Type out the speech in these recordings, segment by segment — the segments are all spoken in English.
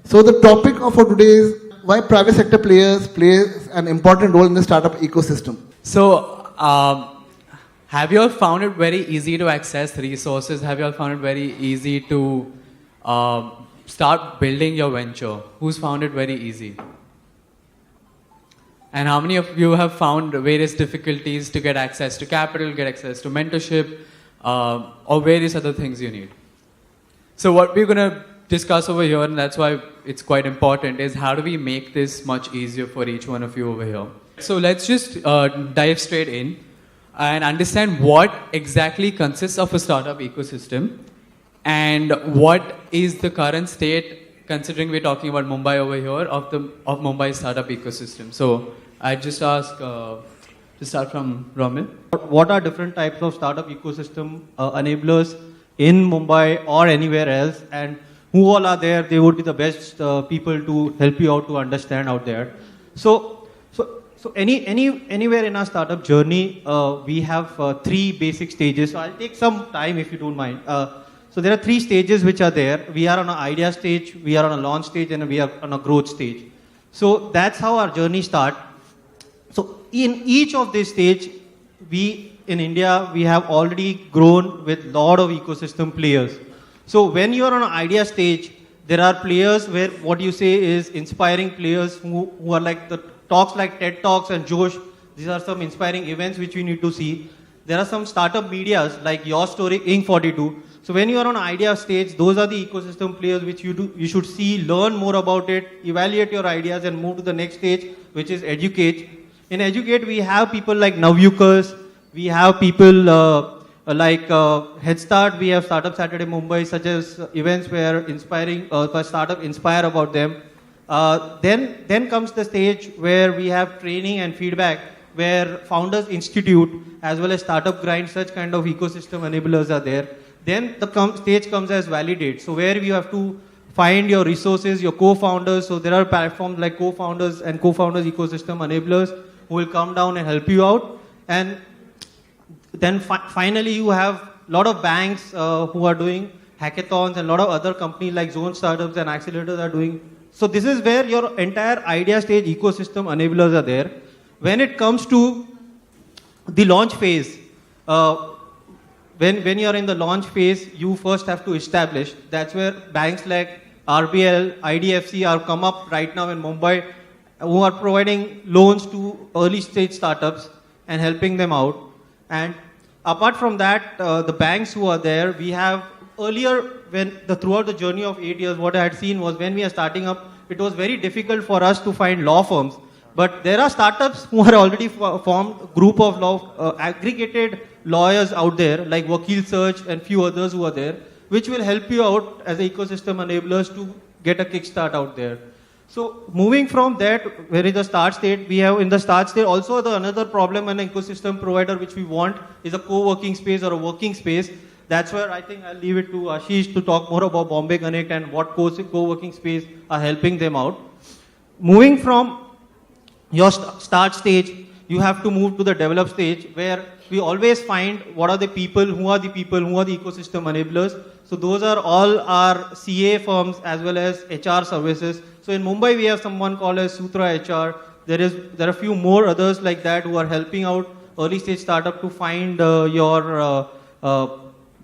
So the topic of for today is why private sector players play an important role in the startup ecosystem. So, have you all found it very easy to access resources? Have you all found it very easy to start building your venture? Who's found it very easy? And how many of you have found various difficulties to get access to capital, get access to mentorship, or various other things you need? So what we're going to discuss over here, and that's why it's quite important, is how do we make this much easier for each one of you over here. So let's just dive straight in and understand what exactly consists of a startup ecosystem and what is the current state, considering we're talking about Mumbai over here, of Mumbai's startup ecosystem. So I just ask to start from Romil. What are different types of startup ecosystem enablers in Mumbai or anywhere else, and who all are there? They would be the best people to help you out to understand out there. So anywhere in our startup journey, we have 3 basic stages. So I'll take some time if you don't mind. So there are 3 stages which are there. We are on an idea stage, we are on a launch stage, and we are on a growth stage. So that's how our journey starts. So in each of these stage, we in India, we have already grown with lot of ecosystem players. So when you are on an idea stage, there are players where what you say is inspiring players who are like the talks like TED Talks and Josh. These are some inspiring events which we need to see. There are some startup medias like Your Story, Inc. 42. So when you are on an idea stage, those are the ecosystem players which you should see, learn more about it, evaluate your ideas, and move to the next stage, which is educate. In educate, we have people like Navayuvak, we have people like Headstart, we have Startup Saturday Mumbai, such as events where startup inspire about them. Then comes the stage where we have training and feedback, where Founders Institute as well as Startup Grind, such kind of ecosystem enablers are there. Then the stage comes as validate, so where you have to find your resources, your co-founders. So there are platforms like co-founders and co-founders ecosystem enablers who will come down and help you out. And then finally you have a lot of banks who are doing hackathons, and a lot of other companies like Zone Startups and Accelerators are doing. So this is where your entire idea stage ecosystem enablers are there. When it comes to the launch phase, when you are in the launch phase, you first have to establish. That's where banks like RBL, IDFC are come up right now in Mumbai, who are providing loans to early stage startups and helping them out. And apart from that, the banks who are there, we have earlier, throughout the journey of 8 years, what I had seen was when we are starting up, it was very difficult for us to find law firms. But there are startups who are already formed, group of aggregated lawyers out there, like Vakil Search and few others who are there, which will help you out as ecosystem enablers to get a kickstart out there. So moving from that, where is the start state, we have in the start state also another problem an ecosystem provider which we want is a co-working space or a working space. That's where I think I'll leave it to Ashish to talk more about Bombay Connect and what co-working space are helping them out. Moving from your start stage, you have to move to the develop stage, where we always find what are the people, who are the ecosystem enablers. So those are all our CA firms as well as HR services. So in Mumbai, we have someone called as Sutra HR. There are a few more others like that who are helping out early stage startup to find your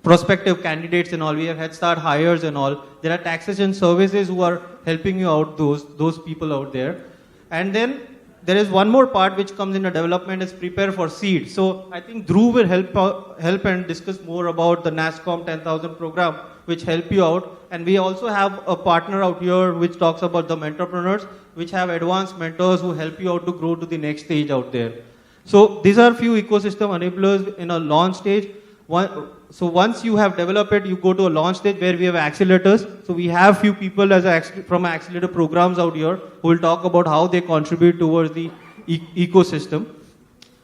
prospective candidates and all. We have Headstart hires and all. There are taxation services who are helping you out, those people out there. And then there is one more part which comes in the development is prepare for seed. So I think Dhruv will help and discuss more about the Nasscomm 10,000 program, which help you out. And we also have a partner out here which talks about the entrepreneurs, which have advanced mentors who help you out to grow to the next stage out there. So these are few ecosystem enablers in a launch stage. So once you have developed it, you go to a launch stage where we have accelerators. So we have few people from accelerator programs out here who will talk about how they contribute towards the ecosystem.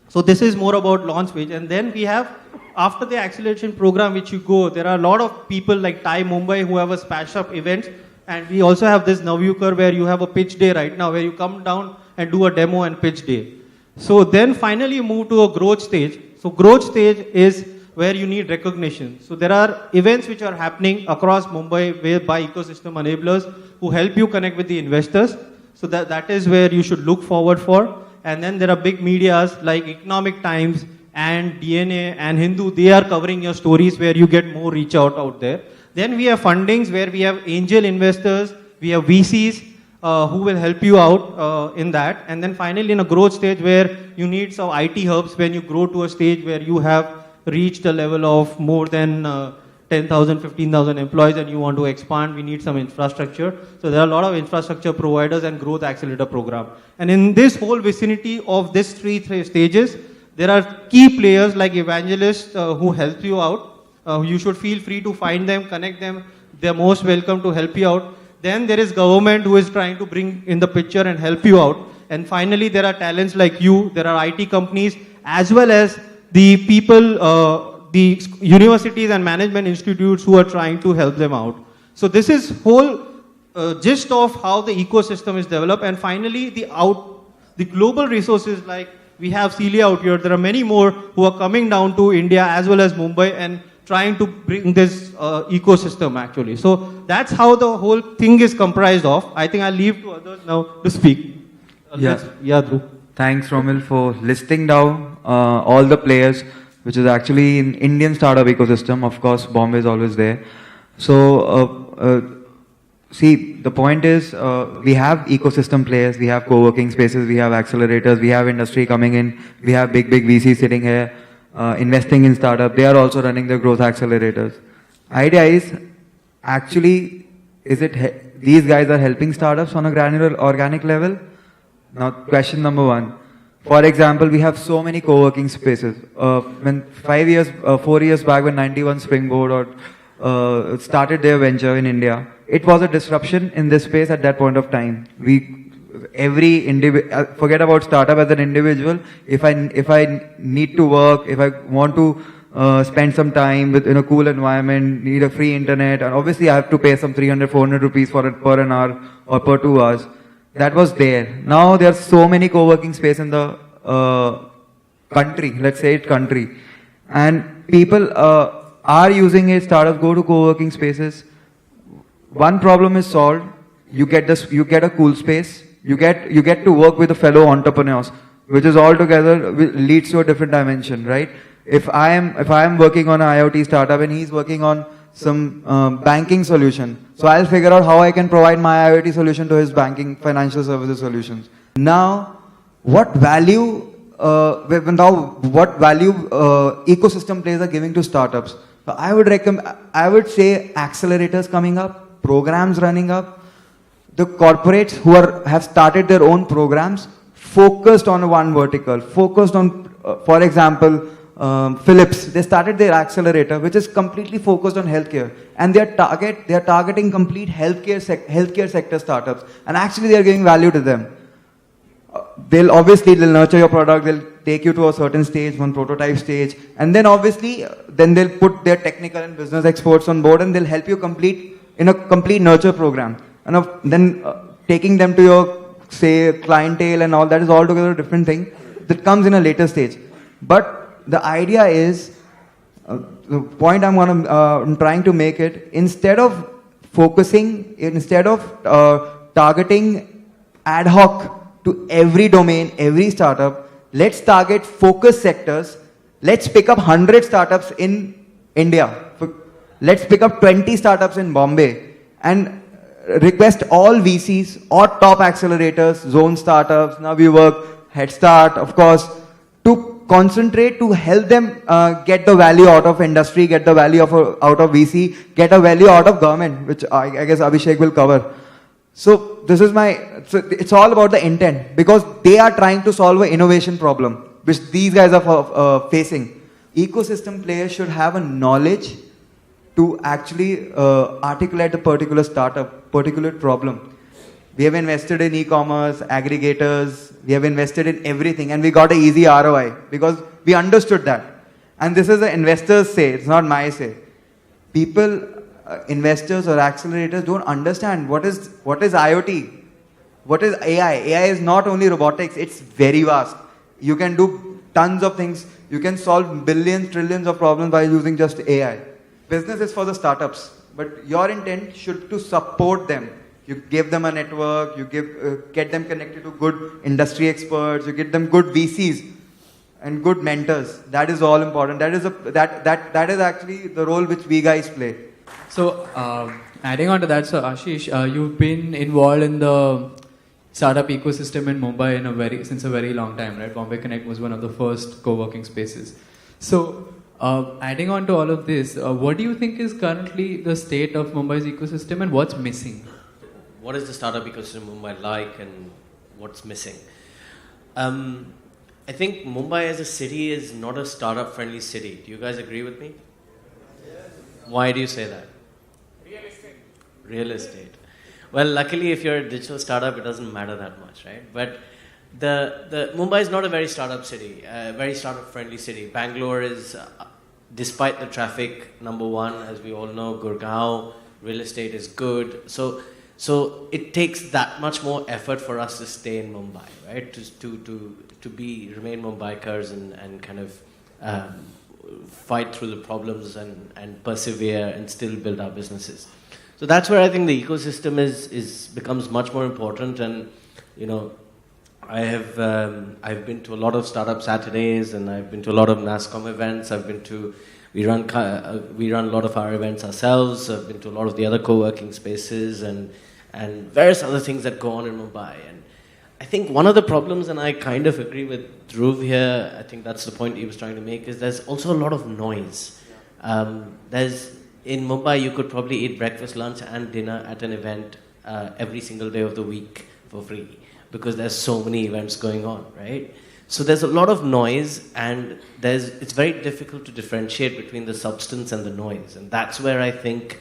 So this is more about launch phase. And then we have, after the acceleration program which you go, there are a lot of people like Thai Mumbai who have a smash up event. And we also have this Navayuvak where you have a pitch day right now where you come down and do a demo and pitch day. So then finally you move to a growth stage. So growth stage is where you need recognition. So there are events which are happening across Mumbai by ecosystem enablers who help you connect with the investors. So that is where you should look forward for. And then there are big medias like Economic Times and DNA and Hindu. They are covering your stories where you get more reach out there. Then we have fundings where we have angel investors, we have VCs who will help you out in that. And then finally in a growth stage where you need some IT hubs when you grow to a stage where you have reached a level of more than 10,000, 15,000 employees and you want to expand, we need some infrastructure. So there are a lot of infrastructure providers and growth accelerator program. And in this whole vicinity of these three stages, there are key players like evangelists who help you out. You should feel free to find them, connect them. They're most welcome to help you out. Then there is government who is trying to bring in the picture and help you out. And finally, there are talents like you. There are IT companies as well as the people, the universities and management institutes who are trying to help them out. So this is whole gist of how the ecosystem is developed. And finally, the global resources like we have Celia out here. There are many more who are coming down to India as well as Mumbai and trying to bring this ecosystem actually. So that's how the whole thing is comprised of. I think I'll leave to others now to speak. Yeah, Dhruv. Thanks, Romil, for listing down all the players, which is actually in Indian startup ecosystem. Of course, Bombay is always there. So, see, the point is we have ecosystem players, we have co-working spaces, we have accelerators, we have industry coming in, we have big VCs sitting here, investing in startup. They are also running the growth accelerators. Idea is, actually, these guys are helping startups on a granular organic level? Now, question number one. For example, we have so many co-working spaces. When 4 years back when 91 Springboard started their venture in India, it was a disruption in this space at that point of time. Forget about startup as an individual. If I need to work, if I want to spend some time in a cool environment, need a free internet, and obviously I have to pay some 300, 400 rupees per an hour or per 2 hours. That was there. Now there are so many co-working space in the country, let's say it country. And people are using it, startups go to co-working spaces. One problem is solved. You get a cool space. You get to work with the fellow entrepreneurs, which is altogether leads to a different dimension, right? If I am working on an IoT startup and he's working on some banking solution, so I'll figure out how I can provide my IoT solution to his banking financial services solutions. Now, what value ecosystem players are giving to startups? So I would say accelerators coming up, programs running up. The corporates who have started their own programs focused on one vertical, focused on, for example, Philips. They started their accelerator, which is completely focused on healthcare, and they are targeting complete healthcare sector startups, and actually they are giving value to them. They'll nurture your product, they'll take you to a certain stage, one prototype stage, and then they'll put their technical and business experts on board, and they'll help you complete nurture program. And then taking them to your, say, clientele and all that is altogether a different thing that comes in a later stage. But the idea is, the point I'm trying to make it, instead of targeting ad hoc to every domain, every startup, let's target focus sectors. Let's pick up 100 startups in India. Let's pick up 20 startups in Bombay and request all VCs or top accelerators, zone startups, Navayuvak, Headstart, of course, to concentrate to help them get the value out of industry, get the value out of VC, get a value out of government, which I guess Abhishek will cover. So it's all about the intent, because they are trying to solve an innovation problem, which these guys are facing. Ecosystem players should have a knowledge to actually articulate a particular startup, particular problem. We have invested in e-commerce, aggregators, we have invested in everything, and we got an easy ROI because we understood that. And this is the investors' say, it's not my say. People, investors or accelerators don't understand what is IoT, what is AI. AI is not only robotics, it's very vast. You can do tons of things. You can solve billions, trillions of problems by using just AI. Business is for the startups, but your intent should to support them. You give them a network, you get them connected to good industry experts, you get them good VCs and good mentors. That is all important. That is actually the role which we guys play. So, adding on to that, so Ashish, you've been involved in the startup ecosystem in Mumbai since a very long time, right? Bombay Connect was one of the first co-working spaces. So, adding on to all of this, what do you think is currently the state of Mumbai's ecosystem and what's missing? What is the startup ecosystem in Mumbai like and what's missing? I think Mumbai as a city is not a startup friendly city. Do you guys agree with me? Yes. Why do you say that? Real estate. Well, luckily if you're a digital startup, it doesn't matter that much, right? But the Mumbai is not a very startup city, very startup friendly city. Bangalore is, despite the traffic, number one, as we all know. Gurgaon, real estate is good. So it takes that much more effort for us to stay in Mumbai, right? To remain Mumbaikars and kind of fight through the problems and persevere and still build our businesses. So that's where I think the ecosystem becomes much more important. And you know, I've been to a lot of startup Saturdays and I've been to a lot of Nasscomm events. We run a lot of our events ourselves. I've been to a lot of the other co-working spaces and various other things that go on in Mumbai. And I think one of the problems, and I kind of agree with Dhruv here, I think that's the point he was trying to make, is there's also a lot of noise. In Mumbai, you could probably eat breakfast, lunch and dinner at an event every single day of the week for free because there's so many events going on, right? So there's a lot of noise and it's very difficult to differentiate between the substance and the noise. And that's where I think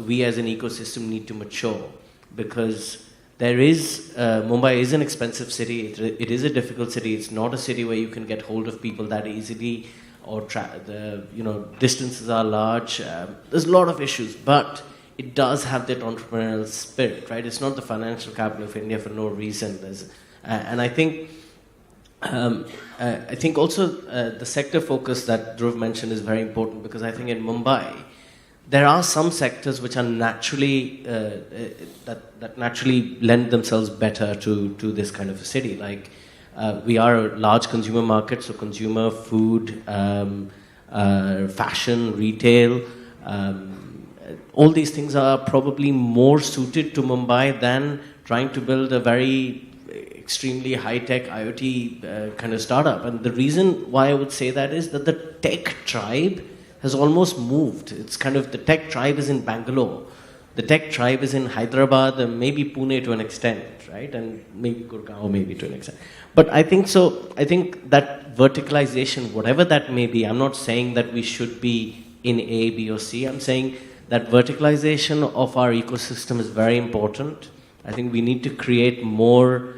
we as an ecosystem need to mature because Mumbai is an expensive city. It is a difficult city. It's not a city where you can get hold of people that easily or distances are large. There's a lot of issues, but it does have that entrepreneurial spirit, right? It's not the financial capital of India for no reason. And I think also the sector focus that Dhruv mentioned is very important because I think in Mumbai there are some sectors which are naturally that naturally lend themselves better to this kind of a city. Like we are a large consumer market, so consumer, food, fashion, retail, all these things are probably more suited to Mumbai than trying to build a very extremely high-tech IoT kind of startup. And the reason why I would say that is that the tech tribe has almost moved. It's kind of the tech tribe is in Bangalore. The tech tribe is in Hyderabad and maybe Pune to an extent, right? And maybe Gurgaon maybe to an extent. But I think that verticalization, whatever that may be, I'm not saying that we should be in A, B or C. I'm saying that verticalization of our ecosystem is very important. I think we need to create more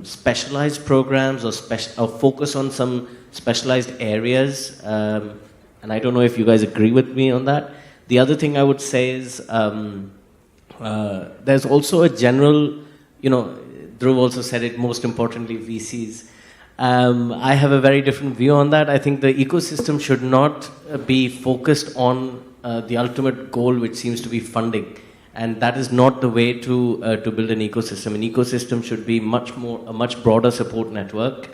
specialized programs or focus on some specialized areas. And I don't know if you guys agree with me on that. The other thing I would say is there's also a general, Dhruv also said it, most importantly, VCs. I have a very different view on that. I think the ecosystem should not be focused on the ultimate goal, which seems to be funding. And that is not the way to build an ecosystem. An ecosystem should be a much broader support network.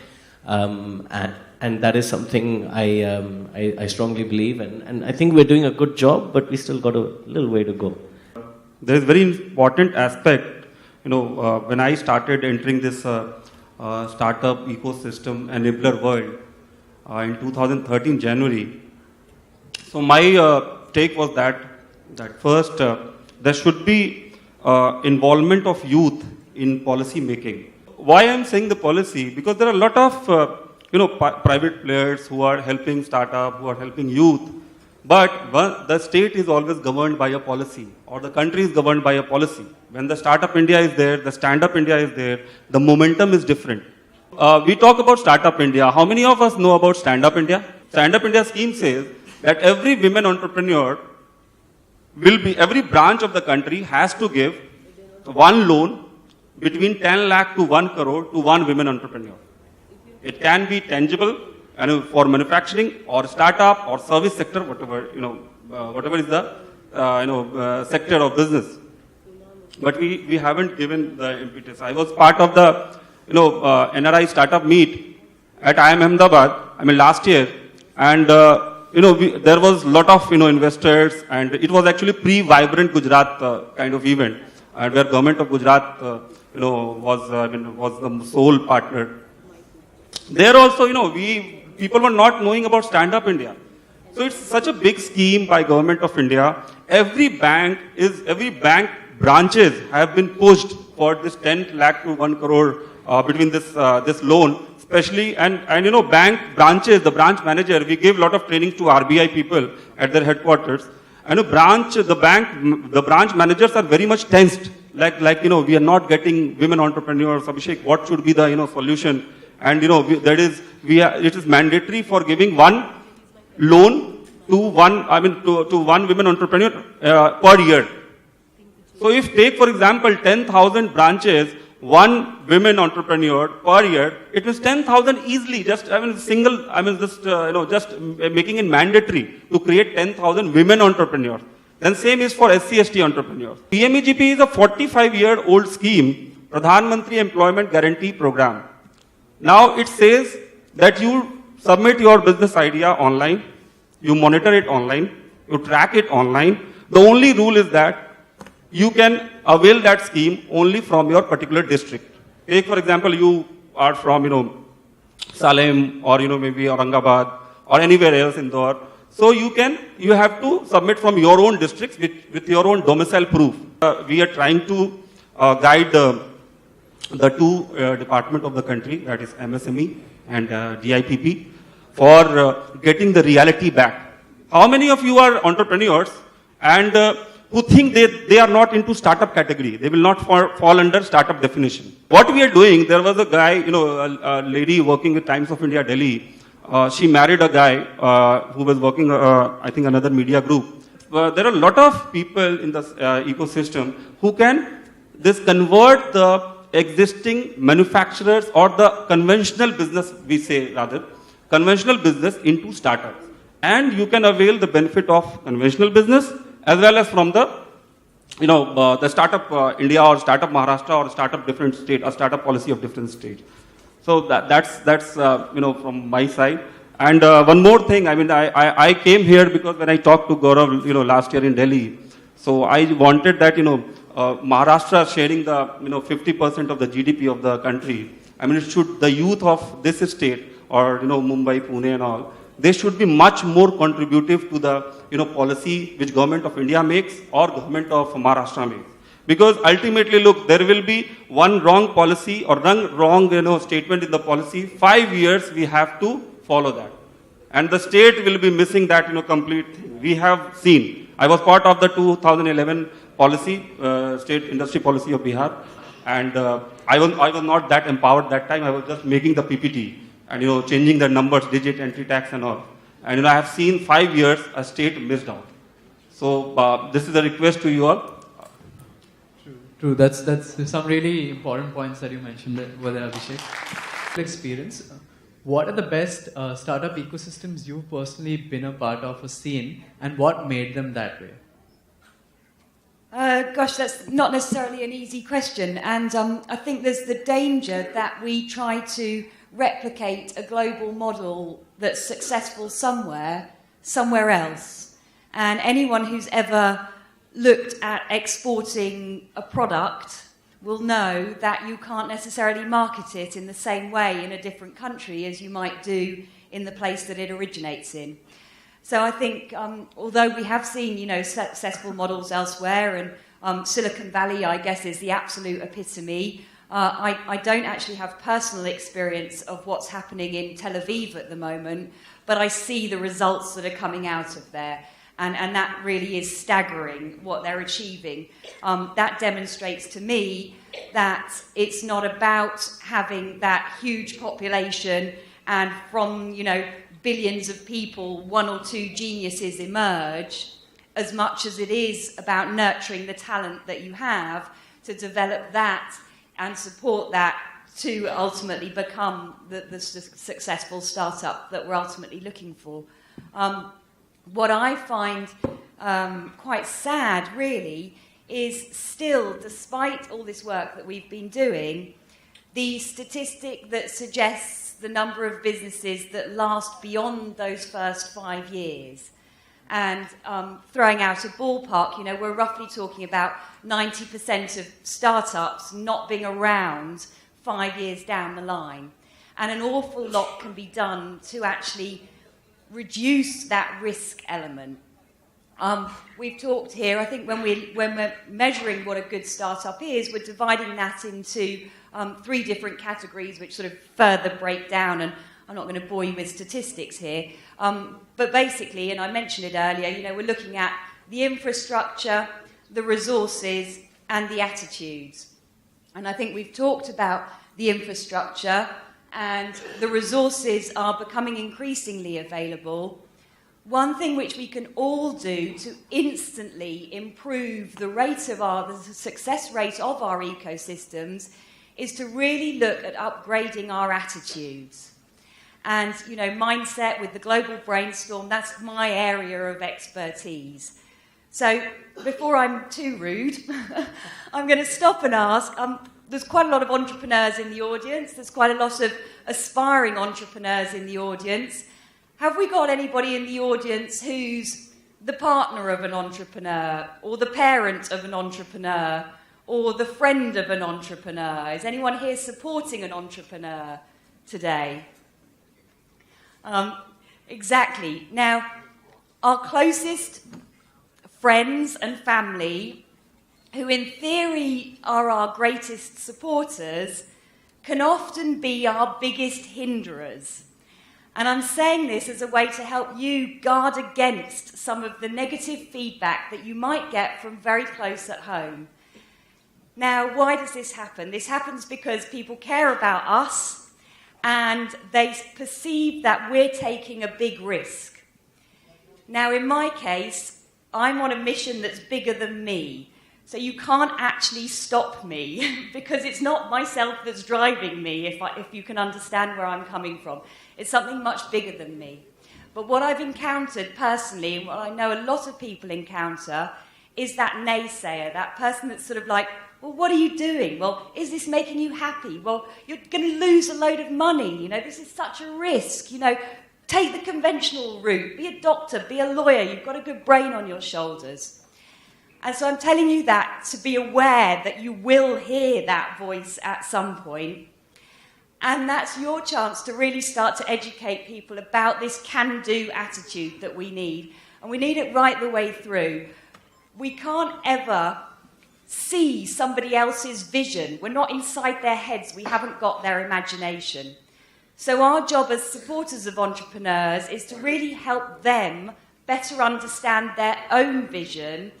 And that is something I strongly believe. And I think we're doing a good job, but we still got a little way to go. There is a very important aspect, when I started entering this startup ecosystem enabler world in 2013 January. So my take was that first there should be involvement of youth in policy making. Why I'm saying the policy? Because there are a lot of private players who are helping startup, who are helping youth. But the state is always governed by a policy, or the country is governed by a policy. When the Startup India is there, the Stand Up India is there, the momentum is different. We talk about Startup India. How many of us know about Stand Up India? Stand Up India scheme says that every women entrepreneur every branch of the country has to give one loan between 10 lakh to 1 crore to one women entrepreneur. It can be tangible for manufacturing or startup or service sector, whatever, whatever is the, sector of business. But we haven't given the impetus. I was part of the, NRI startup meet at IIM Ahmedabad, last year, and, there was a lot of, investors, and it was actually pre-Vibrant Gujarat kind of event, and where government of Gujarat, was the sole partner. There also, people were not knowing about Stand Up India. So it's such a big scheme by government of India. Every bank branches have been pushed for this 10 lakh to 1 crore between this loan, especially, and bank branches, the branch manager, we give a lot of trainings to RBI people at their headquarters. And the branch managers are very much tensed. Like, we are not getting women entrepreneurs. Abhishek, what should be the, solution? And, it is mandatory for giving one loan to one women entrepreneur per year. So if take, for example, 10,000 branches, one women entrepreneur per year, it means 10,000 easily, just making it mandatory to create 10,000 women entrepreneurs. Then same is for SC/ST entrepreneurs. PMEGP is a 45-year-old scheme, Pradhan Mantri Employment Guarantee Program. Now it says that you submit your business idea online, you monitor it online, you track it online. The only rule is that you can avail that scheme only from your particular district. Take, for example, you are from, Salem or, maybe Aurangabad or anywhere else in Indore. So you have to submit from your own districts with your own domicile proof. We are trying to guide the two departments of the country, that is MSME and DIPP, for getting the reality back. How many of you are entrepreneurs and who think they are not into startup category? They will not fall under startup definition. What we are doing, there was a guy, a lady working with Times of India, Delhi. She married a guy who was working, I think, another media group. There are a lot of people in the ecosystem who can convert the existing manufacturers or the conventional business, we say rather, conventional business into startups. And you can avail the benefit of conventional business as well as from the, the startup India or startup Maharashtra or startup different state or startup policy of different states. So that's from my side. And one more thing, I came here because when I talked to Gaurav, last year in Delhi, so I wanted that, Maharashtra sharing the, 50% of the GDP of the country. The youth of this state or, Mumbai, Pune and all, they should be much more contributive to the, policy which government of India makes or government of Maharashtra makes. Because ultimately, look, there will be one wrong policy or wrong, statement in the policy. 5 years we have to follow that. And the state will be missing that, complete thing. We have seen. I was part of the 2011 policy, state industry policy of Bihar. And I was not that empowered that time. I was just making the PPT and, changing the numbers, digit, entry tax and all. And, I have seen 5 years a state missed out. So this is a request to you all. True. That's some really important points that you mentioned over there, Abhishek. Experience. What are the best startup ecosystems you've personally been a part of or seen, and what made them that way? Gosh, that's not necessarily an easy question, and I think there's the danger that we try to replicate a global model that's successful somewhere else, and anyone who's ever looked at exporting a product will know that you can't necessarily market it in the same way in a different country as you might do in the place that it originates in. So I think, although we have seen, successful models elsewhere, and Silicon Valley, I guess, is the absolute epitome, I don't actually have personal experience of what's happening in Tel Aviv at the moment, but I see the results that are coming out of there. And that really is staggering, what they're achieving. That demonstrates to me that it's not about having that huge population and from, billions of people, 1 or 2 geniuses emerge, as much as it is about nurturing the talent that you have to develop that and support that to ultimately become the successful startup that we're ultimately looking for. What I find quite sad, really, is still, despite all this work that we've been doing, the statistic that suggests the number of businesses that last beyond those first 5 years. And throwing out a ballpark, you know, we're roughly talking about 90% of startups not being around 5 years down the line. And an awful lot can be done to actually reduce that risk element. We've talked here, I think when we're measuring what a good startup is, we're dividing that into 3 different categories which sort of further break down, and I'm not going to bore you with statistics here, but basically, and I mentioned it earlier, you know, we're looking at the infrastructure, the resources, and the attitudes. And I think we've talked about the infrastructure, and the resources are becoming increasingly available. One thing which we can all do to instantly improve the success rate of our ecosystems is to really look at upgrading our attitudes. And, you know, mindset with the global brainstorm, that's my area of expertise. So before I'm too rude, I'm going to stop and ask, there's quite a lot of entrepreneurs in the audience, there's quite a lot of aspiring entrepreneurs in the audience. Have we got anybody in the audience who's the partner of an entrepreneur, or the parent of an entrepreneur, or the friend of an entrepreneur? Is anyone here supporting an entrepreneur today? Exactly. Now, our closest friends and family, who in theory are our greatest supporters, can often be our biggest hinderers. And I'm saying this as a way to help you guard against some of the negative feedback that you might get from very close at home. Now, why does this happen? This happens because people care about us, and they perceive that we're taking a big risk. Now, in my case, I'm on a mission that's bigger than me. So you can't actually stop me because it's not myself that's driving me, if you can understand where I'm coming from. It's something much bigger than me. But what I've encountered personally, and what I know a lot of people encounter, is that naysayer, that person that's sort of like, well, what are you doing? Well, is this making you happy? Well, you're going to lose a load of money. You know, this is such a risk. You know, take the conventional route. Be a doctor, be a lawyer. You've got a good brain on your shoulders. And so I'm telling you that to be aware that you will hear that voice at some point. And that's your chance to really start to educate people about this can-do attitude that we need. And we need it right the way through. We can't ever see somebody else's vision. We're not inside their heads. We haven't got their imagination. So our job as supporters of entrepreneurs is to really help them better understand their own vision,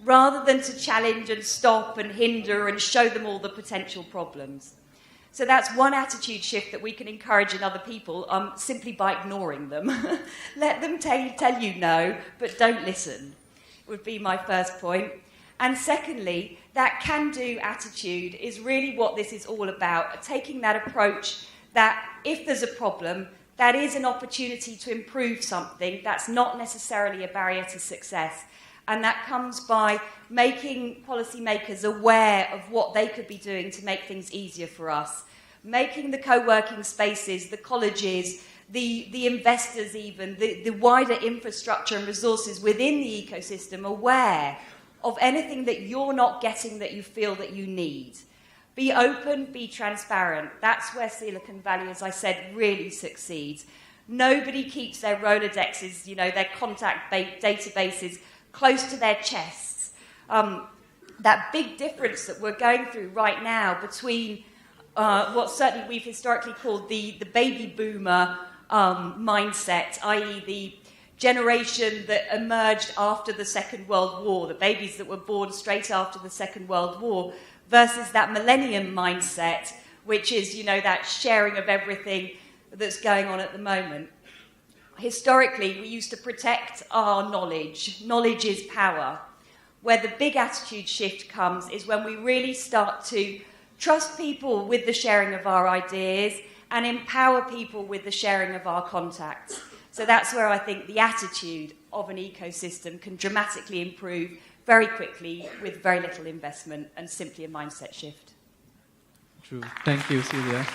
rather than to challenge and stop and hinder and show them all the potential problems. So that's one attitude shift that we can encourage in other people, simply by ignoring them. Let them tell you no, but don't listen, would be my first point. And secondly, that can-do attitude is really what this is all about, taking that approach that if there's a problem, that is an opportunity to improve something. That's not necessarily a barrier to success. And that comes by making policymakers aware of what they could be doing to make things easier for us. Making the co-working spaces, the colleges, the investors even, the wider infrastructure and resources within the ecosystem aware of anything that you're not getting that you feel that you need. Be open, be transparent. That's where Silicon Valley, as I said, really succeeds. Nobody keeps their Rolodexes, you know, their contact databases close to their chests. That big difference that we're going through right now between what certainly we've historically called the baby boomer mindset, i.e. the generation that emerged after the Second World War, the babies that were born straight after the Second World War, versus that millennium mindset, which is, you know, that sharing of everything that's going on at the moment. Historically, we used to protect our knowledge. Knowledge is power. Where the big attitude shift comes is when we really start to trust people with the sharing of our ideas, and empower people with the sharing of our contacts. So that's where I think the attitude of an ecosystem can dramatically improve very quickly with very little investment and simply a mindset shift. True. Thank you, Celia.